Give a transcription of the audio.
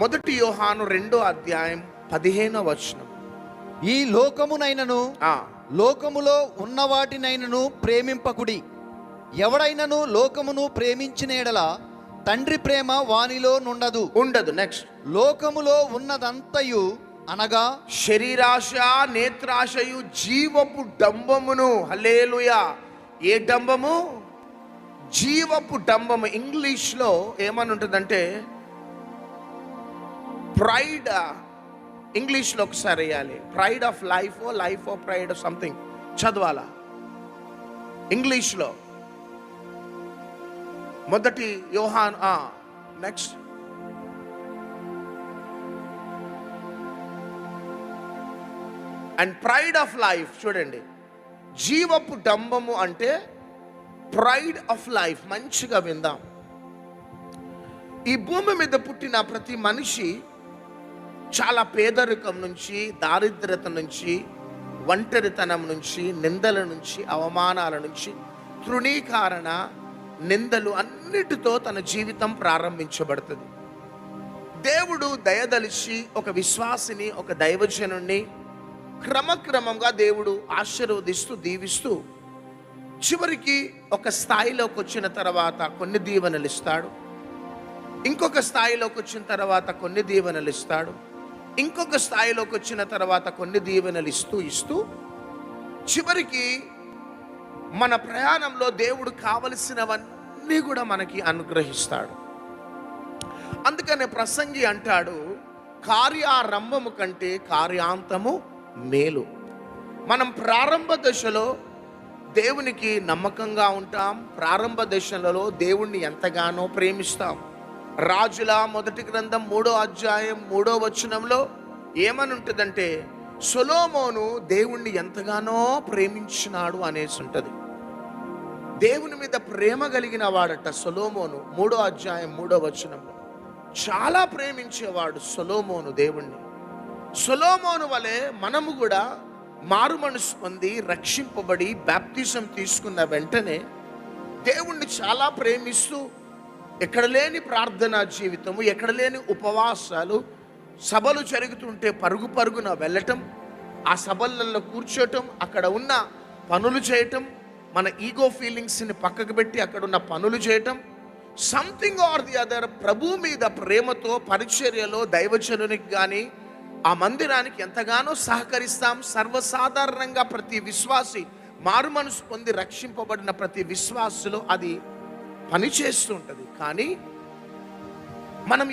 మొదటి యోహాను 2:15. ఈ లోకమునైనను ఆ, లోకములో ఉన్న వాటినైనను ప్రేమింపకుడి. ఎవడైనను లోకమును ప్రేమించిన ఎడల తండ్రి ప్రేమ వానిలో ఉండదు. నెక్స్ట్, లోకములో ఉన్నదంతయు అనగా శరీరాశ, నేత్రాశయు, జీవపు డంబమును. హల్లెలూయా. ఏ డంబము? జీవపు డంబము. ఇంగ్లీష్లో ఏమని ఉంటుందంటే ప్రైడ్. ఇంగ్లీష్లో ఒకసారి వేయాలి, pride of life, life of pride, something చదవాలా ఇంగ్లీష్లో. మొదటి యోహాను next, and pride of life. చూడండి, జీవపు డంబము అంటే ప్రైడ్ ఆఫ్ లైఫ్. మంచిగా విందాం. ఈ భూమి మీద పుట్టిన ప్రతి మనిషి చాలా పేదరికం నుంచి, దారిద్రత నుంచి, ఒంటరితనం నుంచి, నిందల నుంచి, అవమానాల నుంచి, తృణీకరణ, నిందలు అన్నిటితో తన జీవితం ప్రారంభించబడుతుంది. దేవుడు దయదలిచి ఒక విశ్వాసిని, ఒక దైవజనుణ్ణి క్రమక్రమంగా దేవుడు ఆశీర్వదిస్తూ, దీవిస్తూ, చివరికి ఒక స్థాయిలోకి వచ్చిన తర్వాత కొన్ని దీవెనలు ఇస్తాడు. ఇంకొక స్థాయిలోకి వచ్చిన తర్వాత కొన్ని దీవెనలు ఇస్తాడు. ఇంకొక స్థాయిలోకి వచ్చిన తర్వాత కొన్ని దీవెనలు ఇస్తూ చివరికి మన ప్రయాణంలో దేవుడు కావలసినవన్నీ కూడా మనకి అనుగ్రహిస్తాడు. అందుకనే ప్రసంగి అంటాడు, కార్యారంభము కంటే కార్యాంతము మేలు. మనం ప్రారంభ దశలో దేవునికి నమ్మకంగా ఉంటాం. ప్రారంభ దశలలో దేవుణ్ణి ఎంతగానో ప్రేమిస్తాం. రాజుల మొదటి గ్రంథం 3:3 ఏమని ఉంటుందంటే, సొలొమోను దేవుణ్ణి ఎంతగానో ప్రేమించినాడు అనేసి ఉంటుంది. దేవుని మీద ప్రేమ కలిగిన వాడట సొలొమోను. 3:3 చాలా ప్రేమించేవాడు సొలొమోను దేవుణ్ణి. సొలొమోను వలె మనము కూడా మారు మనసు పొంది రక్షింపబడి బాప్తిజం తీసుకున్న వెంటనే దేవుణ్ణి చాలా ప్రేమిస్తూ, ఎక్కడ లేని ప్రార్థనా జీవితము, ఎక్కడ లేని ఉపవాసాలు, సభలు జరుగుతుంటే పరుగు పరుగున వెళ్ళటం, ఆ సభలలో కూర్చోటం, అక్కడ ఉన్న పనులు చేయటం, మన ఈగో ఫీలింగ్స్ని పక్కకు పెట్టి అక్కడ ఉన్న పనులు చేయటం, సంథింగ్ ఆర్ ది అదర్. ప్రభు మీద ప్రేమతో పరిచర్యలో దైవజనునికి కానీ ఆ మందిరానికి ఎంతగానో సహకరిస్తాం. సర్వసాధారణంగా ప్రతి విశ్వాసి, మారు మనసు పొంది రక్షింపబడిన ప్రతి విశ్వాసులో అది పనిచేస్తూ ఉంటుంది. కానీ మనం